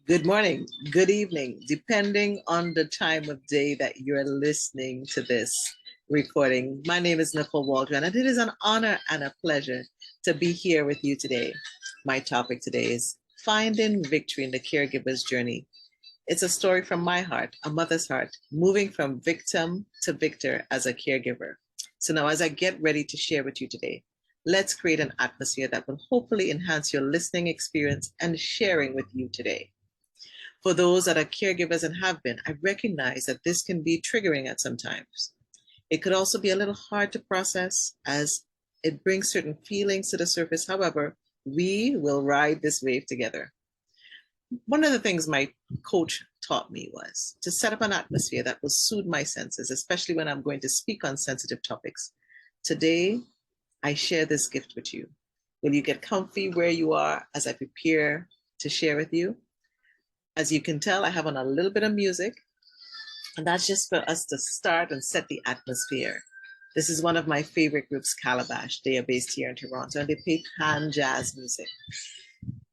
Good morning, good evening, depending on the time of day that you're listening to this recording. My name is Nicole Waldron, and it is an honor and a pleasure to be here with you today. My topic today is Finding Victory in the Caregiver's Journey. It's a story from my heart, a mother's heart, moving from victim to victor as a caregiver. So now, as I get ready to share with you today, let's create an atmosphere that will hopefully enhance your listening experience and sharing with you today. For those that are caregivers and have been, I recognize that this can be triggering at some times. It could also be a little hard to process as it brings certain feelings to the surface. However, we will ride this wave together. One of the things my coach taught me was to set up an atmosphere that will soothe my senses, especially when I'm going to speak on sensitive topics. Today, I share this gift with you. Will you get comfy where you are as I prepare to share with you? As you can tell, I have on a little bit of music, and that's just for us to start and set the atmosphere. This is one of my favorite groups, Calabash. They are based here in Toronto, and they play pan jazz music.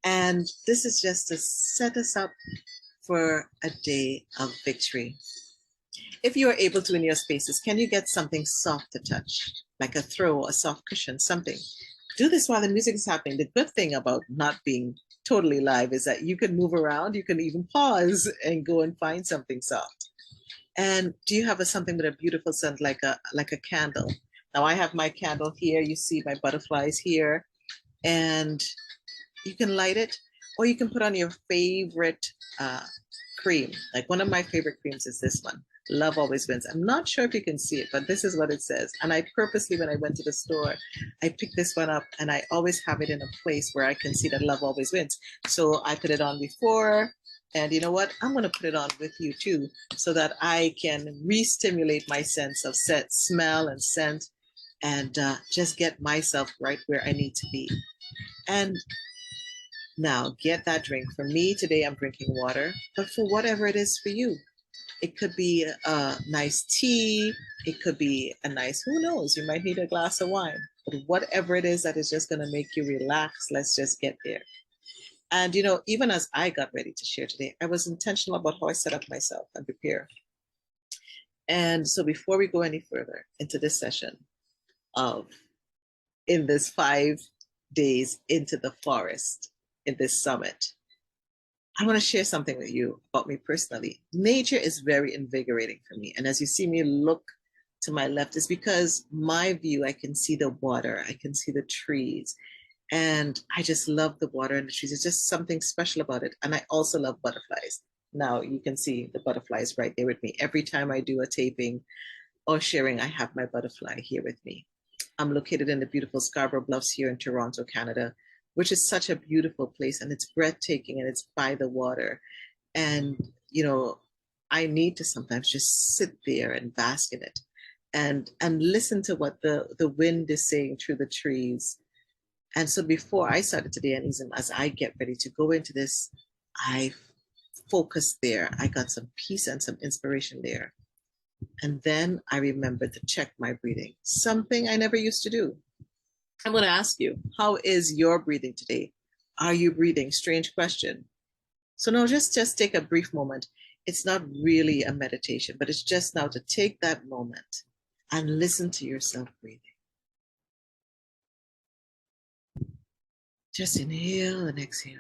And this is just to set us up for a day of victory. If you are able to in your spaces, can you get something soft to touch, like a throw, a soft cushion, something? Do this while the music is happening. The good thing about not being totally live is that you can move around, you can even pause and go and find something soft. And do you have something with a beautiful scent like a candle? Now I have my candle here. You see my butterflies here, and you can light it, or you can put on your favorite cream. Like one of my favorite creams is this one. Love always wins. I'm not sure if you can see it, but this is what it says. And I purposely, when I went to the store, I picked this one up, and I always have it in a place where I can see that love always wins. So I put it on before, and you know what? I'm going to put it on with you too, so that I can re-stimulate my sense of smell and scent, and just get myself right where I need to be. And now get that drink. For me today, I'm drinking water, but for whatever it is for you, it could be a nice tea. It could be a nice, who knows, you might need a glass of wine. But whatever it is that is just going to make you relax, let's just get there. And, even as I got ready to share today, I was intentional about how I set up myself and prepare. And so before we go any further into this session in this 5 days into the forest, in this summit, I want to share something with you about me personally. Nature is very invigorating for me. And as you see me look to my left, it's because my view, I can see the water, I can see the trees, and I just love the water and the trees. It's just something special about it. And I also love butterflies. Now you can see the butterflies right there with me. Every time I do a taping or sharing, I have my butterfly here with me. I'm located in the beautiful Scarborough Bluffs here in Toronto, Canada, which is such a beautiful place, and it's breathtaking, and it's by the water. And, I need to sometimes just sit there and bask in it and listen to what the wind is saying through the trees. And so before I started today, and as I get ready to go into this, I focused there. I got some peace and some inspiration there. And then I remembered to check my breathing, something I never used to do. I'm going to ask you, how is your breathing today? Are you breathing? Strange question. So now just take a brief moment. It's not really a meditation, but it's just now to take that moment and listen to yourself breathing. Just inhale and exhale.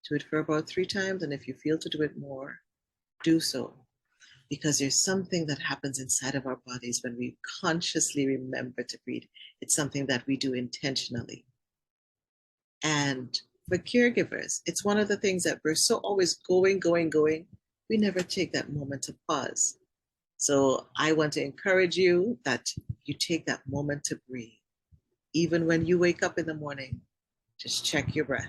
Do it for about 3 times, and if you feel to do it more, do so. Because there's something that happens inside of our bodies when we consciously remember to breathe. It's something that we do intentionally. And for caregivers, it's one of the things that we're so always going. We never take that moment to pause. So I want to encourage you that you take that moment to breathe. Even when you wake up in the morning, just check your breath.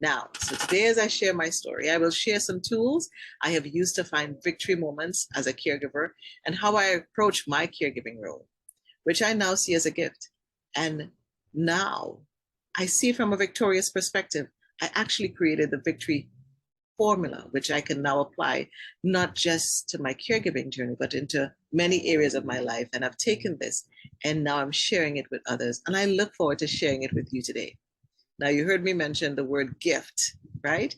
Now, so today as I share my story, I will share some tools I have used to find victory moments as a caregiver and how I approach my caregiving role, which I now see as a gift. And now I see from a victorious perspective. I actually created the victory formula, which I can now apply not just to my caregiving journey, but into many areas of my life. And I've taken this and now I'm sharing it with others. And I look forward to sharing it with you today. Now, you heard me mention the word gift, right?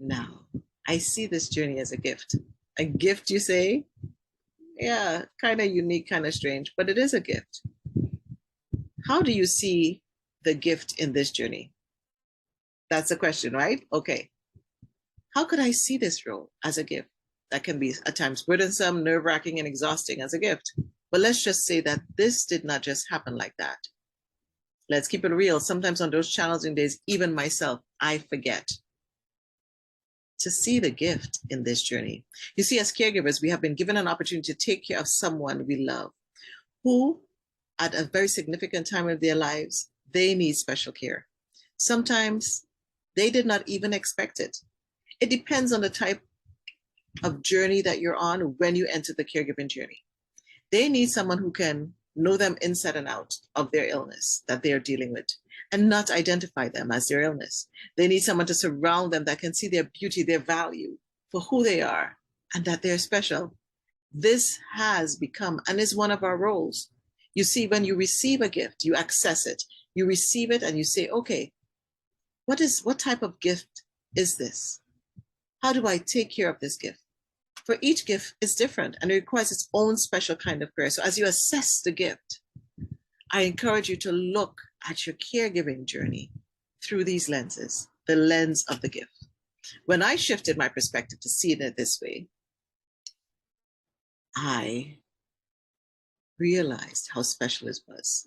Now, I see this journey as a gift. A gift, you say? Yeah, kind of unique, kind of strange, but it is a gift. How do you see the gift in this journey? That's the question, right? Okay. How could I see this role as a gift? That can be at times burdensome, nerve wracking, and exhausting as a gift. But let's just say that this did not just happen like that. Let's keep it real. Sometimes on those challenging days, even myself, I forget to see the gift in this journey. You see, as caregivers, we have been given an opportunity to take care of someone we love who, at a very significant time of their lives, they need special care. Sometimes they did not even expect it. It depends on the type of journey that you're on when you enter the caregiving journey. They need someone who can know them inside and out of their illness that they are dealing with and not identify them as their illness. They need someone to surround them that can see their beauty, their value for who they are and that they're special. This has become and is one of our roles. You see, when you receive a gift, you access it, you receive it and you say, okay, what type of gift is this? How do I take care of this gift? For each gift is different and it requires its own special kind of prayer. So as you assess the gift, I encourage you to look at your caregiving journey through these lenses, the lens of the gift. When I shifted my perspective to see it this way, I realized how special it was.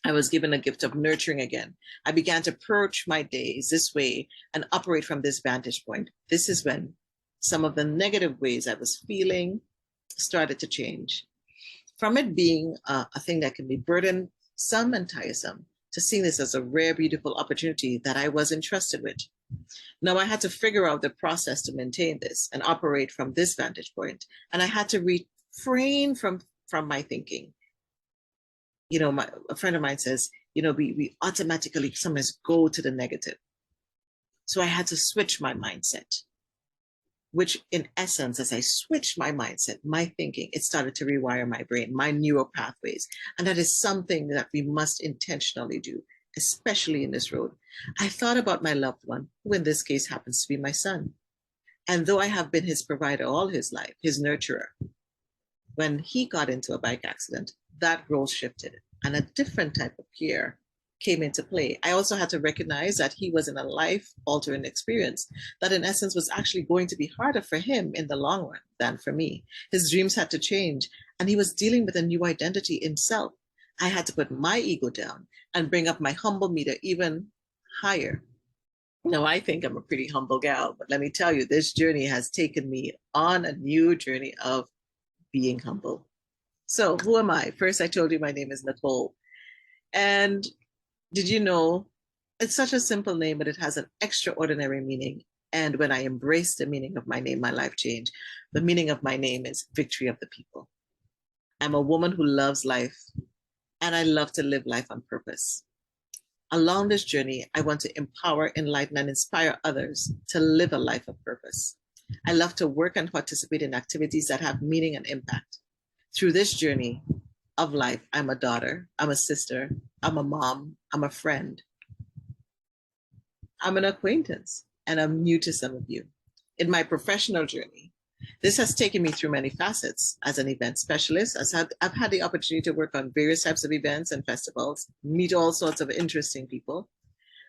I was given a gift of nurturing again. I began to approach my days this way and operate from this vantage point. This is when some of the negative ways I was feeling started to change. From it being a thing that can be burdensome and tiresome, to seeing this as a rare, beautiful opportunity that I was entrusted with. Now I had to figure out the process to maintain this and operate from this vantage point. And I had to refrain from my thinking. You know, a friend of mine says, you know, we automatically sometimes go to the negative. So I had to switch my mindset, which in essence, as I switched my mindset, my thinking, it started to rewire my brain, my neural pathways. And that is something that we must intentionally do, especially in this road. I thought about my loved one, who in this case happens to be my son. And though I have been his provider all his life, his nurturer, when he got into a bike accident, that role shifted and a different type of care came into play. I also had to recognize that he was in a life-altering experience that in essence was actually going to be harder for him in the long run than for me. His dreams had to change and he was dealing with a new identity in self. I had to put my ego down and bring up my humble meter even higher. Now, I think I'm a pretty humble gal, but let me tell you, this journey has taken me on a new journey of being humble. So who am I? First, I told you my name is Nicole. And did you know it's such a simple name, but it has an extraordinary meaning. And when I embraced the meaning of my name, my life changed. The meaning of my name is Victory of the People. I'm a woman who loves life and I love to live life on purpose. Along this journey, I want to empower, enlighten, and inspire others to live a life of purpose. I love to work and participate in activities that have meaning and impact. Through this journey of life, I'm a daughter, I'm a sister, I'm a mom, I'm a friend, I'm an acquaintance, and I'm new to some of you. In my professional journey, this has taken me through many facets. As an event specialist, I've had the opportunity to work on various types of events and festivals, meet all sorts of interesting people.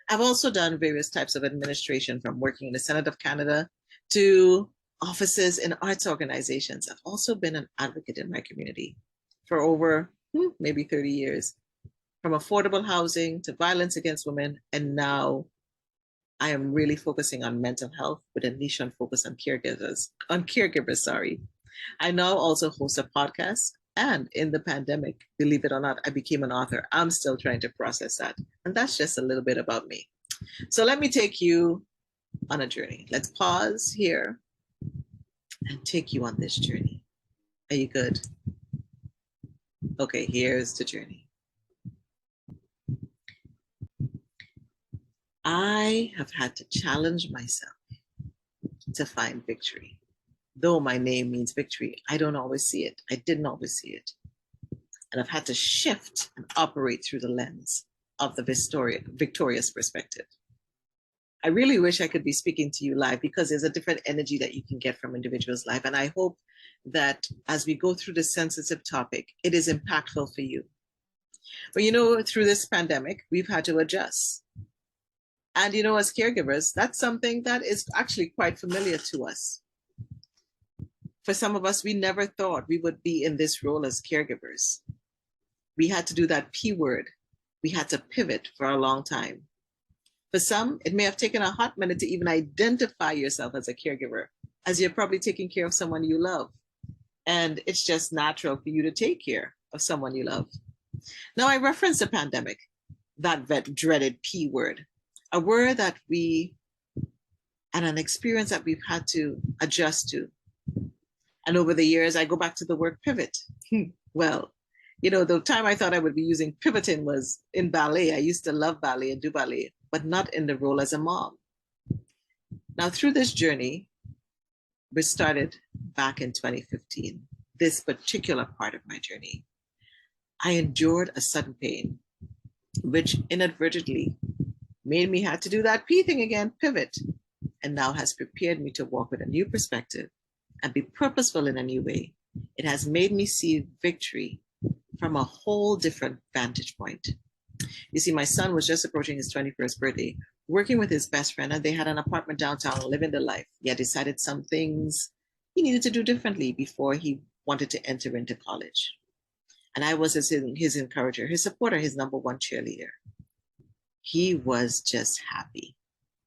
I've also done various types of administration, from working in the Senate of Canada to offices in arts organizations. I've also been an advocate in my community for over maybe 30 years, from affordable housing to violence against women. And now I am really focusing on mental health with a niche on focus on caregivers, sorry. I now also host a podcast. And in the pandemic, believe it or not, I became an author. I'm still trying to process that. And that's just a little bit about me. So let me take you on a journey. Let's pause here and take you on this journey. Are you good? Okay, here's the journey. I have had to challenge myself to find victory. Though my name means victory, I don't always see it. I didn't always see it. And I've had to shift and operate through the lens of the victorious perspective. I really wish I could be speaking to you live because there's a different energy that you can get from individuals' life. And I hope that as we go through this sensitive topic, it is impactful for you. But through this pandemic, we've had to adjust. And as caregivers, that's something that is actually quite familiar to us. For some of us, we never thought we would be in this role as caregivers. We had to do that P word. We had to pivot for a long time. For some, it may have taken a hot minute to even identify yourself as a caregiver, as you're probably taking care of someone you love. And it's just natural for you to take care of someone you love. Now, I referenced the pandemic, that dreaded P word, a word that and an experience that we've had to adjust to. And over the years, I go back to the word pivot. Well, the time I thought I would be using pivoting was in ballet. I used to love ballet and do ballet, but not in the role as a mom. Now, through this journey, we started back in 2015, this particular part of my journey. I endured a sudden pain, which inadvertently made me have to do that P thing again, pivot, and now has prepared me to walk with a new perspective and be purposeful in a new way. It has made me see victory from a whole different vantage point. You see, my son was just approaching his 21st birthday, working with his best friend, and they had an apartment downtown, living the life. He had decided some things he needed to do differently before he wanted to enter into college. And I was his encourager, his supporter, his number one cheerleader. He was just happy.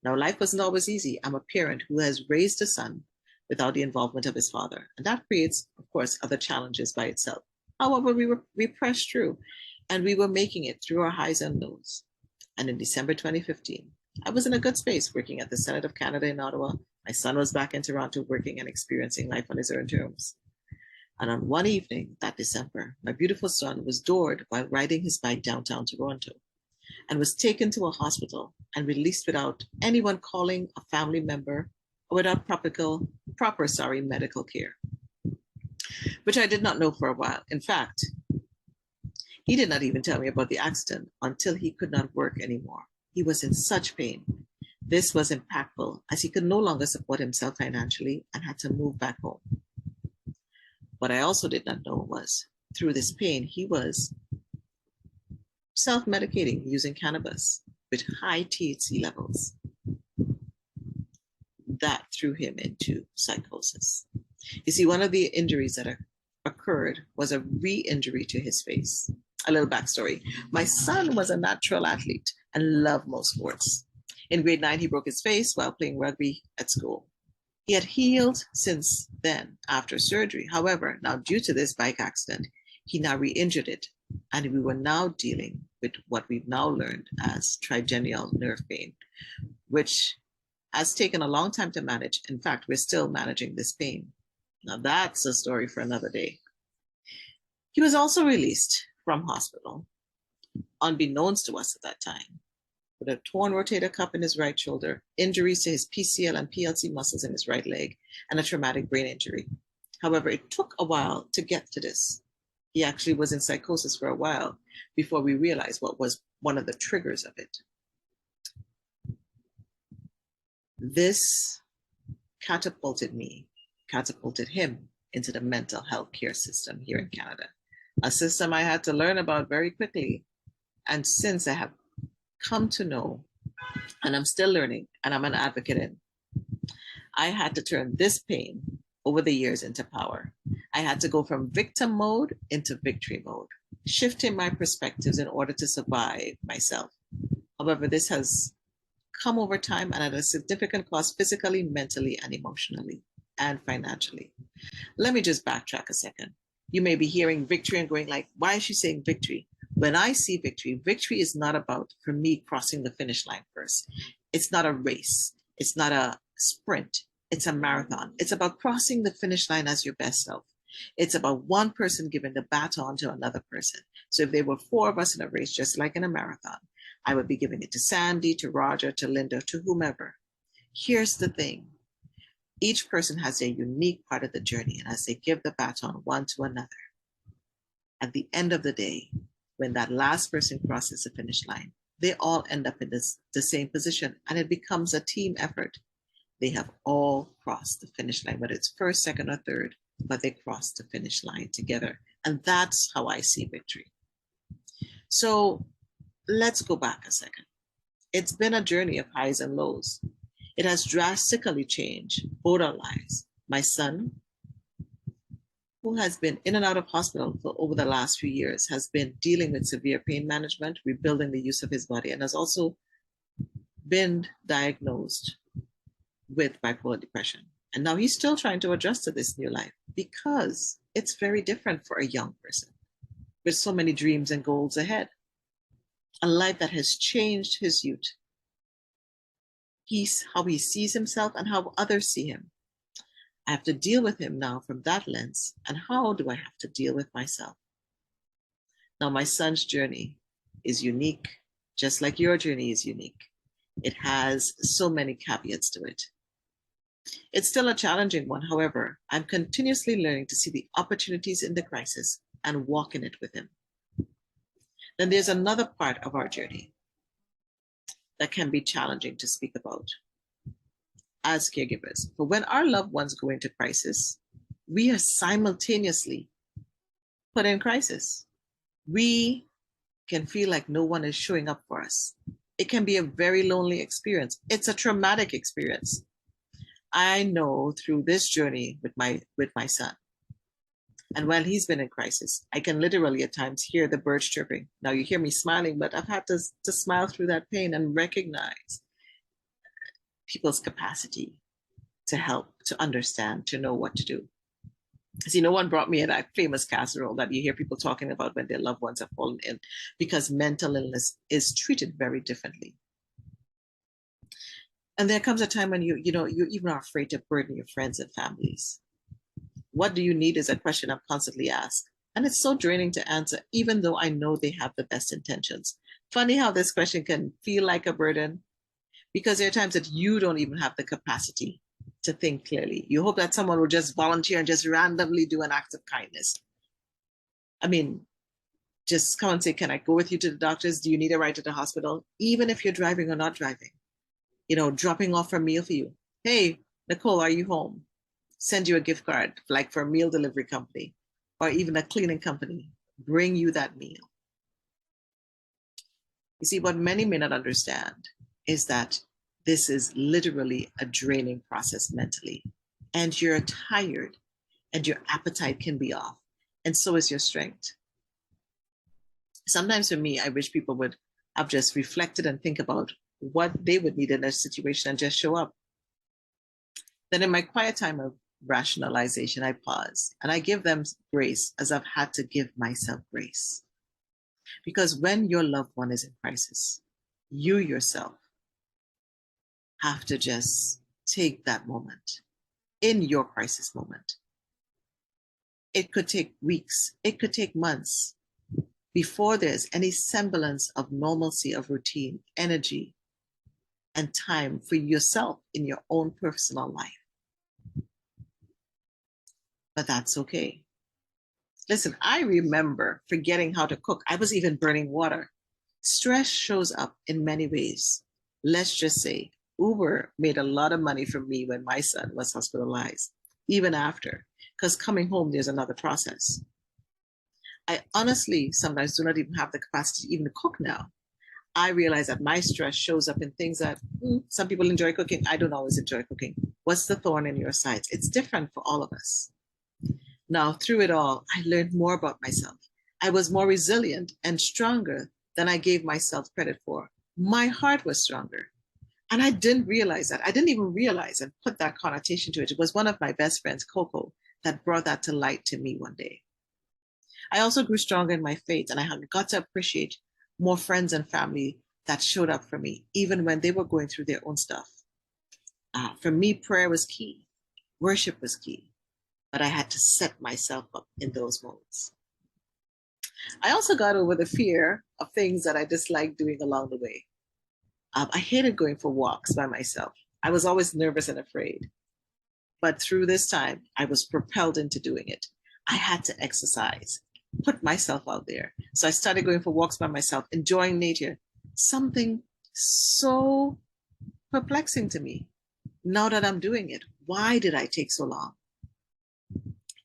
Now, life wasn't always easy. I'm a parent who has raised a son without the involvement of his father. And that creates, of course, other challenges by itself. However, we pressed through and we were making it through our highs and lows. And in December 2015, I was in a good space working at the Senate of Canada in Ottawa. My son was back in Toronto working and experiencing life on his own terms. And on one evening that December, my beautiful son was doored while riding his bike downtown Toronto and was taken to a hospital and released without anyone calling a family member or without proper medical care, which I did not know for a while. In fact, he did not even tell me about the accident until he could not work anymore. He was in such pain. This was impactful as he could no longer support himself financially and had to move back home. What I also did not know was through this pain, he was self-medicating using cannabis with high THC levels. That threw him into psychosis. You see, one of the injuries that occurred was a re-injury to his face. A little backstory. My son was a natural athlete and loved most sports. In grade 9, he broke his face while playing rugby at school. He had healed since then after surgery. However, now due to this bike accident, he now re-injured it. And we were now dealing with what we've now learned as trigeminal nerve pain, which has taken a long time to manage. In fact, we're still managing this pain. Now that's a story for another day. He was also released from hospital, unbeknownst to us at that time, with a torn rotator cuff in his right shoulder, injuries to his PCL and PLC muscles in his right leg, and a traumatic brain injury. However, it took a while to get to this. He actually was in psychosis for a while before we realized what was one of the triggers of it. This catapulted him into the mental health care system here in Canada, a system I had to learn about very quickly. And since I have come to know, and I'm still learning, and I'm an advocate in, I had to turn this pain over the years into power. I had to go from victim mode into victory mode, shifting my perspectives in order to survive myself. However, this has come over time and at a significant cost physically, mentally, and emotionally, and financially. Let me just backtrack a second. You may be hearing victory and going like, why is she saying victory? When I see victory, victory is not about, for me, crossing the finish line first. It's not a race. It's not a sprint. It's a marathon. It's about crossing the finish line as your best self. It's about one person giving the baton to another person. So if there were 4 of us in a race, just like in a marathon, I would be giving it to Sandy, to Roger, to Linda, to whomever. Here's the thing. Each person has a unique part of the journey, and as they give the baton one to another, at the end of the day, when that last person crosses the finish line, they all end up in the same position, and it becomes a team effort. They have all crossed the finish line, whether it's first, second, or third, but they crossed the finish line together. And that's how I see victory. So let's go back a second. It's been a journey of highs and lows. It has drastically changed both our lives. My son, who has been in and out of hospital for over the last few years, has been dealing with severe pain management, rebuilding the use of his body, and has also been diagnosed with bipolar depression. And now he's still trying to adjust to this new life because it's very different for a young person with so many dreams and goals ahead. A life that has changed his youth. How he sees himself and how others see him. I have to deal with him now from that lens. And how do I have to deal with myself? Now, my son's journey is unique, just like your journey is unique. It has so many caveats to it. It's still a challenging one. However, I'm continuously learning to see the opportunities in the crisis and walk in it with him. Then there's another part of our journey that can be challenging to speak about as caregivers. But when our loved ones go into crisis, we are simultaneously put in crisis. We can feel like no one is showing up for us. It can be a very lonely experience. It's a traumatic experience. I know through this journey with my son, and while he's been in crisis, I can literally at times hear the birds chirping. Now you hear me smiling, but I've had to smile through that pain and recognize people's capacity to help, to understand, to know what to do. See, no one brought me that famous casserole that you hear people talking about when their loved ones have fallen ill, because mental illness is treated very differently. And there comes a time when you even are afraid to burden your friends and families. What do you need is a question I'm constantly asked. And it's so draining to answer, even though I know they have the best intentions. Funny how this question can feel like a burden, because there are times that you don't even have the capacity to think clearly. You hope that someone will just volunteer and just randomly do an act of kindness. I mean, just come and say, can I go with you to the doctors? Do you need a ride to the hospital? Even if you're driving or not driving, dropping off a meal for you. Hey, Nicole, are you home? Send you a gift card, like for a meal delivery company or even a cleaning company, bring you that meal. You see, what many may not understand is that this is literally a draining process mentally, and you're tired and your appetite can be off, and so is your strength. Sometimes for me, I wish people would have just reflected and think about what they would need in a situation and just show up. Then in my quiet time of rationalization, I pause and I give them grace as I've had to give myself grace. Because when your loved one is in crisis, you yourself have to just take that moment in your crisis moment. It could take weeks, it could take months before there's any semblance of normalcy, of routine, energy, and time for yourself in your own personal life. But that's okay. Listen, I remember forgetting how to cook. I was even burning water. Stress shows up in many ways. Let's just say Uber made a lot of money from me when my son was hospitalized, even after, because coming home, there's another process. I honestly sometimes do not even have the capacity to even cook now. I realize that my stress shows up in things that some people enjoy cooking. I don't always enjoy cooking. What's the thorn in your sides? It's different for all of us. Now, through it all, I learned more about myself. I was more resilient and stronger than I gave myself credit for. My heart was stronger. And I didn't realize that. I didn't even realize and put that connotation to it. It was one of my best friends, Coco, that brought that to light to me one day. I also grew stronger in my faith, and I got to appreciate more friends and family that showed up for me, even when they were going through their own stuff. For me, prayer was key. Worship was key. But I had to set myself up in those moments. I also got over the fear of things that I disliked doing along the way. I hated going for walks by myself. I was always nervous and afraid. But through this time, I was propelled into doing it. I had to exercise, put myself out there. So I started going for walks by myself, enjoying nature. something so perplexing to me. Now that I'm doing it, why did I take so long?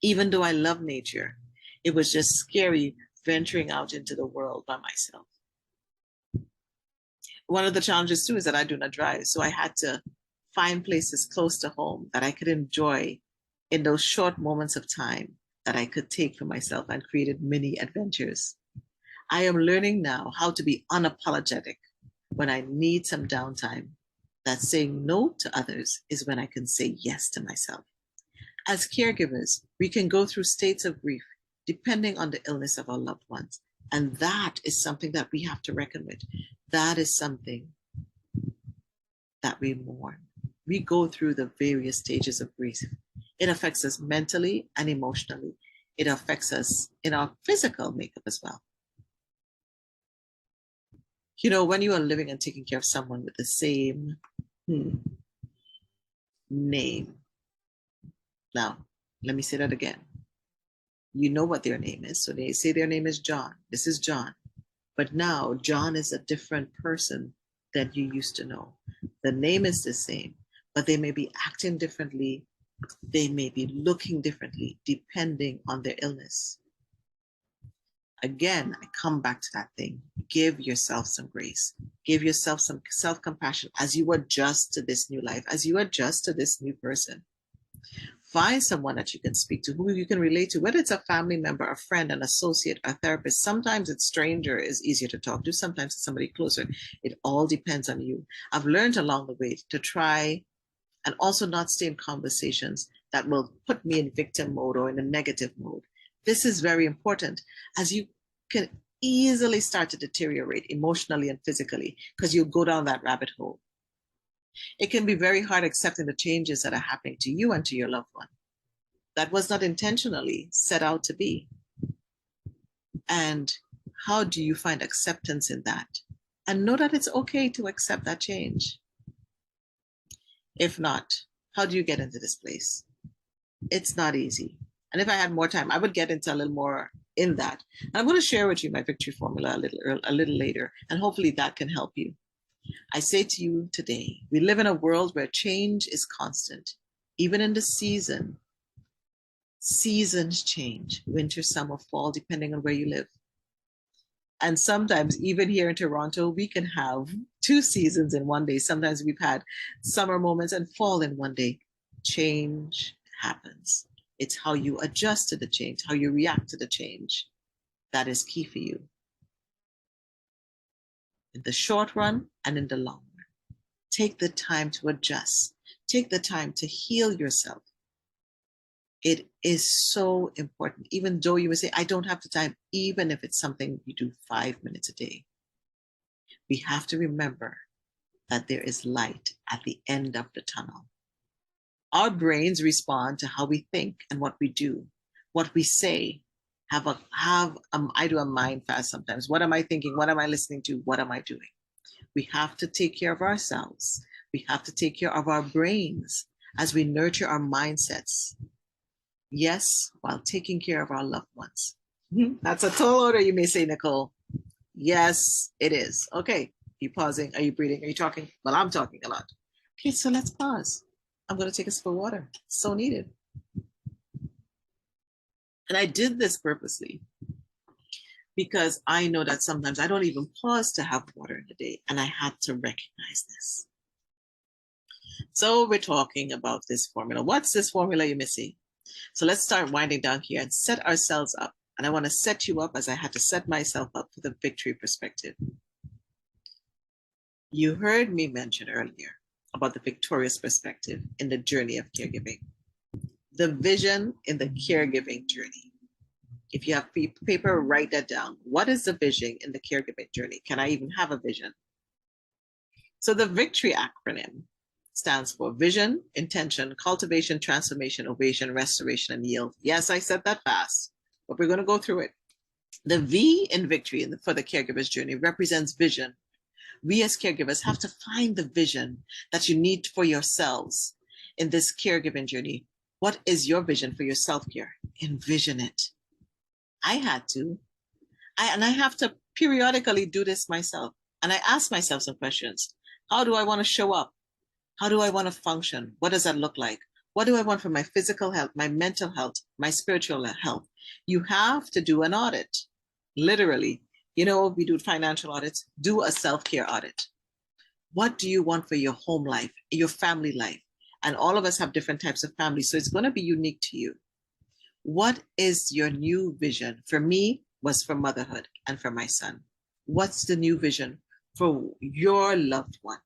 Even though I love nature, it was just scary venturing out into the world by myself. One of the challenges too is that I do not drive. So I had to find places close to home that I could enjoy in those short moments of time that I could take for myself, and created mini adventures. I am learning now how to be unapologetic when I need some downtime, that saying no to others is when I can say yes to myself. As caregivers, we can go through states of grief depending on the illness of our loved ones. And that is something that we have to reckon with. That is something that we mourn. We go through the various stages of grief. It affects us mentally and emotionally. It affects us in our physical makeup as well. You know, when you are living and taking care of someone with the same name. Now, let me say that again. You know what their name is. So they say their name is John. This is John. But now John is a different person than you used to know. The name is the same, but they may be acting differently. They may be looking differently depending on their illness. Again, I come back to that thing. Give yourself some grace. Give yourself some self-compassion as you adjust to this new life, as you adjust to this new person. Find someone that you can speak to, who you can relate to, whether it's a family member, a friend, an associate, a therapist. Sometimes a stranger is easier to talk to. Sometimes it's somebody closer. It all depends on you. I've learned along the way to try and also not stay in conversations that will put me in victim mode or in a negative mode. This is very important, as you can easily start to deteriorate emotionally and physically because you go down that rabbit hole. It can be very hard accepting the changes that are happening to you and to your loved one. That was not intentionally set out to be. And how do you find acceptance in that? And know that it's okay to accept that change. If not, how do you get into this place? It's not easy. And if I had more time, I would get into a little more in that. And I'm going to share with you my victory formula a little later, and hopefully that can help you. I say to you today, we live in a world where change is constant. Even in the season, seasons change, winter, summer, fall, depending on where you live. And sometimes, even here in Toronto, we can have 2 seasons in one day. Sometimes we've had summer moments and fall in one day. Change happens. It's how you adjust to the change, how you react to the change. That is key for you. In the short run and in the long run. Take the time to adjust. Take the time to heal yourself. It is so important, even though you may say, I don't have the time, even if it's something you do 5 minutes a day. We have to remember that there is light at the end of the tunnel. Our brains respond to how we think and what we do, what we say. I do a mind fast sometimes. What am I thinking? What am I listening to? What am I doing? We have to take care of ourselves. We have to take care of our brains as we nurture our mindsets. Yes, while taking care of our loved ones. That's a tall order, you may say, Nicole. Yes, it is. Okay, are you pausing? Are you breathing? Are you talking? Well, I'm talking a lot. Okay, so let's pause. I'm going to take a sip of water. So needed. And I did this purposely because I know that sometimes I don't even pause to have water in the day, and I had to recognize this. So we're talking about this formula. What's this formula, you may see? So let's start winding down here and set ourselves up. And I want to set you up as I had to set myself up for the victory perspective. You heard me mention earlier about the victorious perspective in the journey of caregiving. The vision in the caregiving journey. If you have paper, write that down. What is the vision in the caregiving journey? Can I even have a vision? So the victory acronym stands for vision, intention, cultivation, transformation, ovation, restoration, and yield. Yes, I said that fast, but we're going to go through it. The V in victory for the caregiver's journey represents vision. We as caregivers have to find the vision that you need for yourselves in this caregiving journey. What is your vision for your self-care? Envision it. I had to. I have to periodically do this myself. And I asked myself some questions. How do I want to show up? How do I want to function? What does that look like? What do I want for my physical health, my mental health, my spiritual health? You have to do an audit, literally. You know, we do financial audits, do a self-care audit. What do you want for your home life, your family life? And all of us have different types of families, so it's going to be unique to you. What is your new vision? For me, was for motherhood and for my son. What's the new vision for your loved one?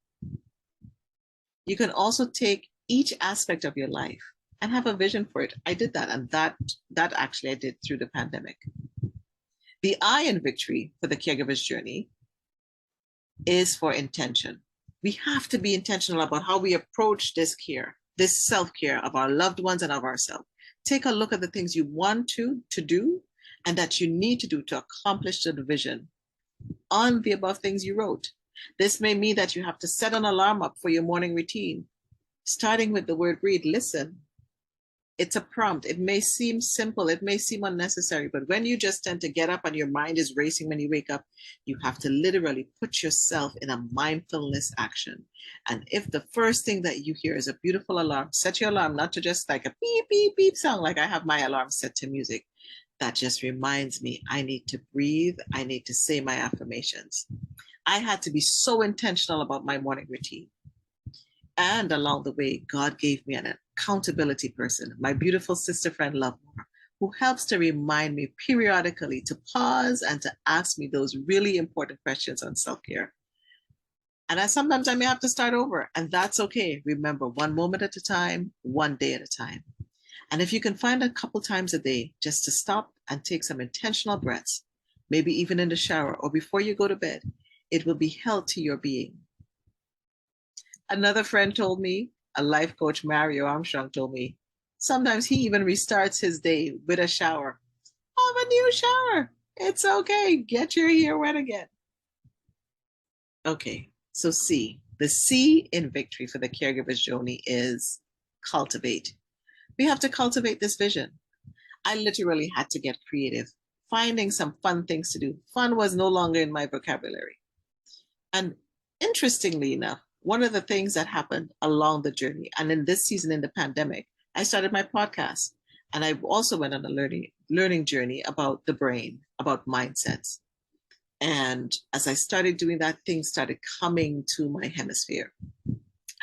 You can also take each aspect of your life and have a vision for it. I did that, and that actually I did through the pandemic. The I in Victory for the caregiver's journey is for intention. We have to be intentional about how we approach this care, this self-care of our loved ones and of ourselves. Take a look at the things you want to do and that you need to do to accomplish the vision on the above things you wrote. This may mean that you have to set an alarm up for your morning routine, starting with the word breathe. Listen, it's a prompt. It may seem simple, it may seem unnecessary, but when you just tend to get up and your mind is racing when you wake up, you have to literally put yourself in a mindfulness action. And if the first thing that you hear is a beautiful alarm, set your alarm not to just like a beep, beep, beep sound like I have my alarm set to music. That just reminds me I need to breathe. I need to say my affirmations. I had to be so intentional about my morning routine. And along the way, God gave me an accountability person, my beautiful sister friend, Lovemore, who helps to remind me periodically to pause and to ask me those really important questions on self-care. And sometimes I may have to start over, and that's okay. Remember, one moment at a time, one day at a time. And if you can find a couple times a day just to stop and take some intentional breaths, maybe even in the shower or before you go to bed, it will be health to your being. Another friend told me, a life coach, Mario Armstrong, told me, sometimes he even restarts his day with a shower. Have a new shower. It's okay. Get your hair wet again. Okay, so C. The C in Victory for the caregiver's journey is cultivate. We have to cultivate this vision. I literally had to get creative, finding some fun things to do. Fun was no longer in my vocabulary. And interestingly enough, one of the things that happened along the journey, and in this season in the pandemic, I started my podcast. And I also went on a learning journey about the brain, about mindsets. And as I started doing that, things started coming to my hemisphere.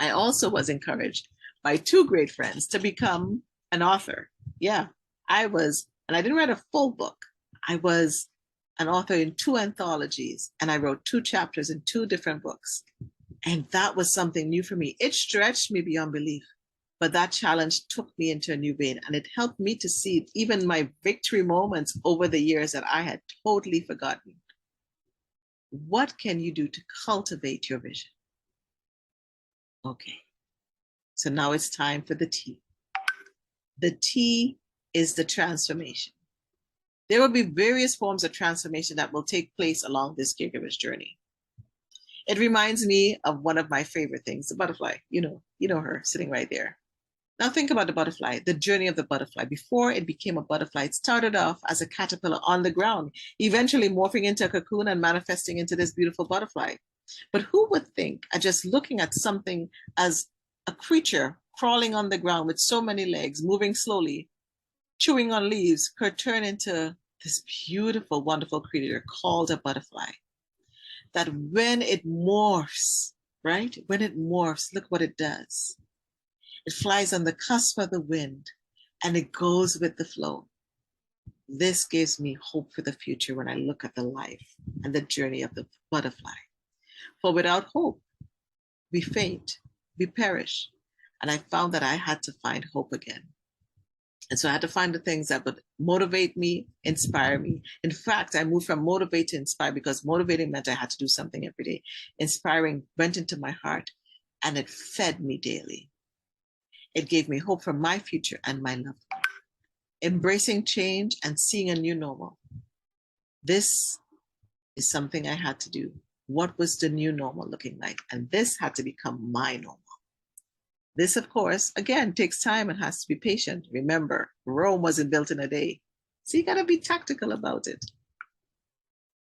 I also was encouraged by two great friends to become an author. Yeah, I was, and I didn't write a full book. I was an author in 2 anthologies, and I wrote 2 chapters in 2 different books. And that was something new for me. It stretched me beyond belief, but that challenge took me into a new vein, and it helped me to see even my victory moments over the years that I had totally forgotten. What can you do to cultivate your vision? Okay, so now it's time for the T. The T is the transformation. There will be various forms of transformation that will take place along this caregiver's journey. It reminds me of one of my favorite things, the butterfly. You know her sitting right there. Now think about the butterfly, the journey of the butterfly. Before it became a butterfly, it started off as a caterpillar on the ground, eventually morphing into a cocoon and manifesting into this beautiful butterfly. But who would think, just looking at something as a creature crawling on the ground with so many legs, moving slowly, chewing on leaves, could turn into this beautiful, wonderful creature called a butterfly? That when it morphs, right? When it morphs, look what it does. It flies on the cusp of the wind and it goes with the flow. This gives me hope for the future when I look at the life and the journey of the butterfly. For without hope, we faint, we perish. And I found that I had to find hope again. And so I had to find the things that would motivate me, inspire me. In fact, I moved from motivate to inspire because motivating meant I had to do something every day. Inspiring went into my heart and it fed me daily. It gave me hope for my future and my loved one. Embracing change and seeing a new normal. This is something I had to do. What was the new normal looking like? And this had to become my normal. This, of course, again, takes time and has to be patient. Remember, Rome wasn't built in a day. So you got to be tactical about it.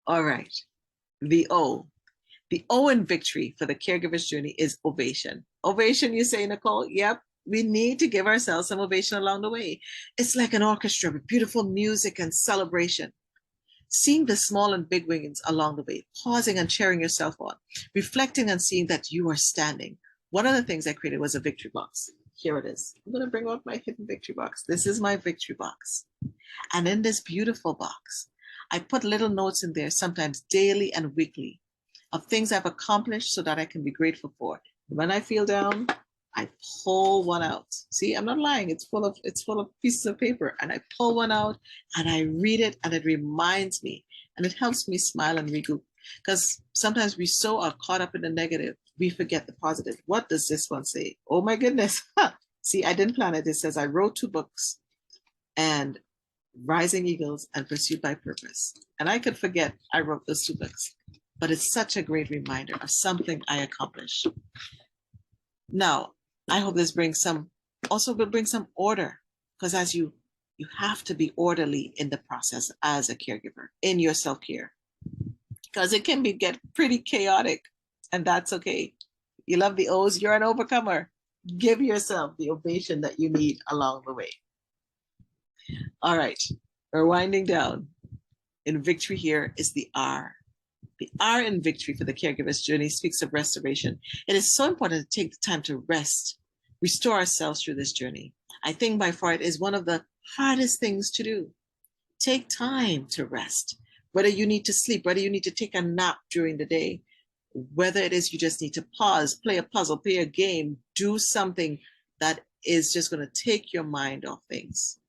All right. The O. The O in victory for the caregiver's journey is ovation. Ovation, you say, Nicole? Yep. We need to give ourselves some ovation along the way. It's like an orchestra with beautiful music and celebration. Seeing the small and big wins along the way, pausing and cheering yourself on, reflecting and seeing that you are standing. One of the things I created was a victory box. Here it is. I'm going to bring out my hidden victory box. This is my victory box. And in this beautiful box, I put little notes in there, sometimes daily and weekly, of things I've accomplished so that I can be grateful for. When I feel down, I pull one out. See, I'm not lying. It's full of pieces of paper, and I pull one out and I read it, and it reminds me, and it helps me smile and regroup. Because sometimes we so are caught up in the negative, we forget the positive. What does this one say? Oh my goodness. See, I didn't plan it. It says I wrote 2 books, and Rising Eagles and Pursued by Purpose. And I could forget I wrote those 2 books, but it's such a great reminder of something I accomplished. Now, I hope this will bring some order, because as you have to be orderly in the process as a caregiver in your self-care, because it can get pretty chaotic, and that's okay. You love the O's, you're an overcomer. Give yourself the ovation that you need along the way. All right, we're winding down. In victory here is the R. The R in victory for the caregiver's journey speaks of restoration. It is so important to take the time to rest, restore ourselves through this journey. I think by far it is one of the hardest things to do. Take time to rest, whether you need to sleep, whether you need to take a nap during the day, whether it is you just need to pause, play a puzzle, play a game, do something that is just going to take your mind off things.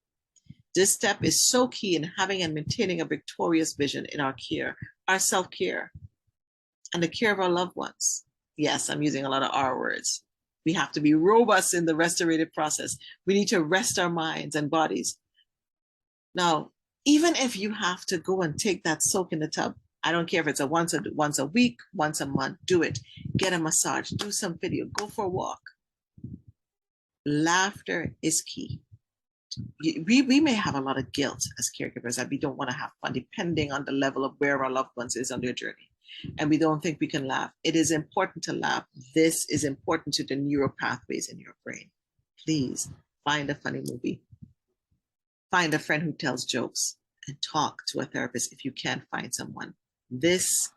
This step is so key in having and maintaining a victorious vision in our care, our self-care, and the care of our loved ones. Yes, I'm using a lot of R words. We have to be robust in the restorative process. We need to rest our minds and bodies. Now, even if you have to go and take that soak in the tub, I don't care if it's once a week, once a month, do it. Get a massage, do some video, go for a walk. Laughter is key. We may have a lot of guilt as caregivers that we don't want to have fun, depending on the level of where our loved ones is on their journey. And we don't think we can laugh. It is important to laugh. This is important to the neural pathways in your brain. Please find a funny movie. Find a friend who tells jokes, and talk to a therapist if you can't find someone. This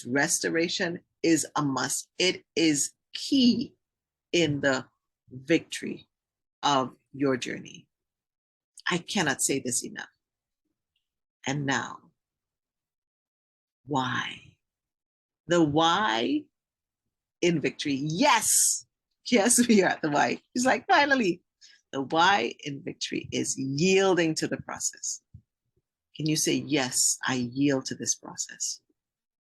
restoration is a must. It is key in the victory of your journey. I cannot say this enough. And now, why? The why in victory. Yes, we are at the why. It's like, finally. The why in victory is yielding to the process. Can you say, yes, I yield to this process?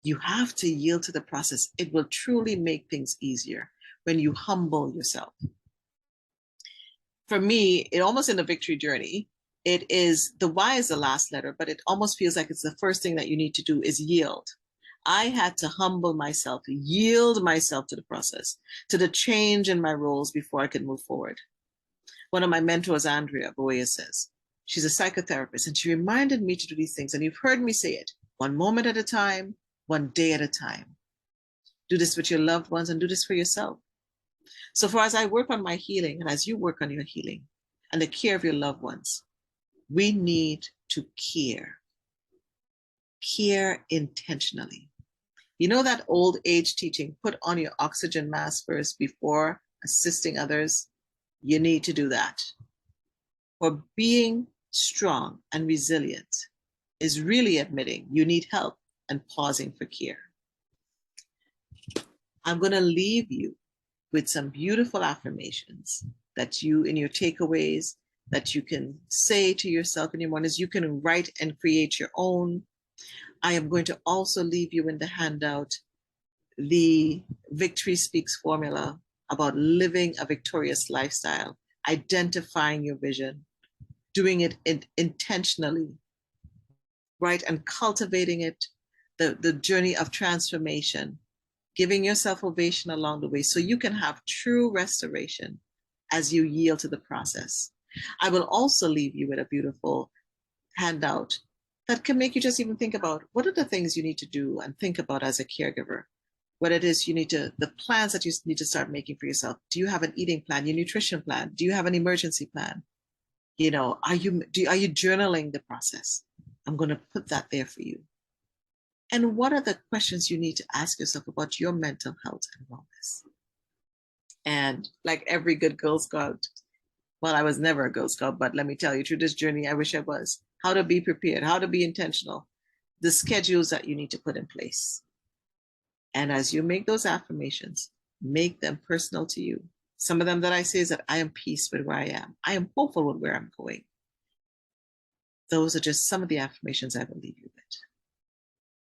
You have to yield to the process. It will truly make things easier when you humble yourself. For me, it almost in the victory journey, it is the why is the last letter, but it almost feels like it's the first thing that you need to do is yield. I had to humble myself, yield myself to the process, to the change in my roles before I could move forward. One of my mentors, Andrea Boya, says, she's a psychotherapist, and she reminded me to do these things. And you've heard me say it, one moment at a time, one day at a time. Do this with your loved ones and do this for yourself. So for as I work on my healing, and as you work on your healing and the care of your loved ones, we need to care intentionally. You know that old age teaching, put on your oxygen mask first before assisting others? You need to do that. For being strong and resilient is really admitting you need help and pausing for care. I'm going to leave you with some beautiful affirmations that you, in your takeaways, that you can say to yourself in your mornings. You can write and create your own. I am going to also leave you in the handout the Victory Speaks formula about living a victorious lifestyle, identifying your vision, doing it intentionally, right? And cultivating it, the journey of transformation, giving yourself ovation along the way so you can have true restoration as you yield to the process. I will also leave you with a beautiful handout that can make you just even think about what are the things you need to do and think about as a caregiver. What it is you need to, the plans that you need to start making for yourself. Do you have an eating plan, your nutrition plan? Do you have an emergency plan? You know, are you journaling the process? I'm going to put that there for you. And what are the questions you need to ask yourself about your mental health and wellness? And like every good Girl Scout, well, I was never a Girl Scout, but let me tell you, through this journey, I wish I was. How to be prepared, how to be intentional, the schedules that you need to put in place. And as you make those affirmations, make them personal to you. Some of them that I say is that I am peace with where I am. I am hopeful with where I'm going. Those are just some of the affirmations I will leave you with.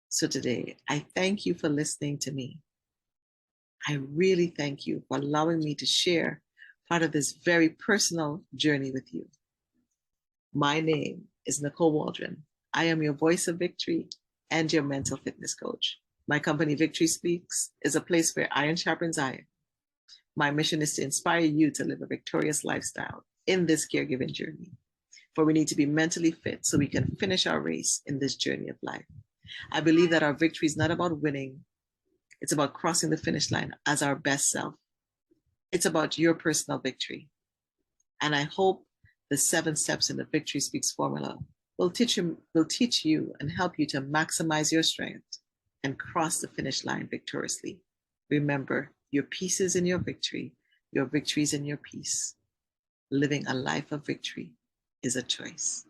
So today, I thank you for listening to me. I really thank you for allowing me to share part of this very personal journey with you. My name is Nicole Waldron. I am your voice of victory and your mental fitness coach. My company, Victories Speaks, is a place where iron sharpens iron. My mission is to inspire you to live a victorious lifestyle in this caregiving journey. For we need to be mentally fit so we can finish our race in this journey of life. I believe that our victory is not about winning. It's about crossing the finish line as our best self. It's about your personal victory. And I hope the 7 steps in the Victory Speaks formula will teach you and help you to maximize your strength and cross the finish line victoriously. Remember, your peace is in your victory is in your peace. Living a life of victory is a choice.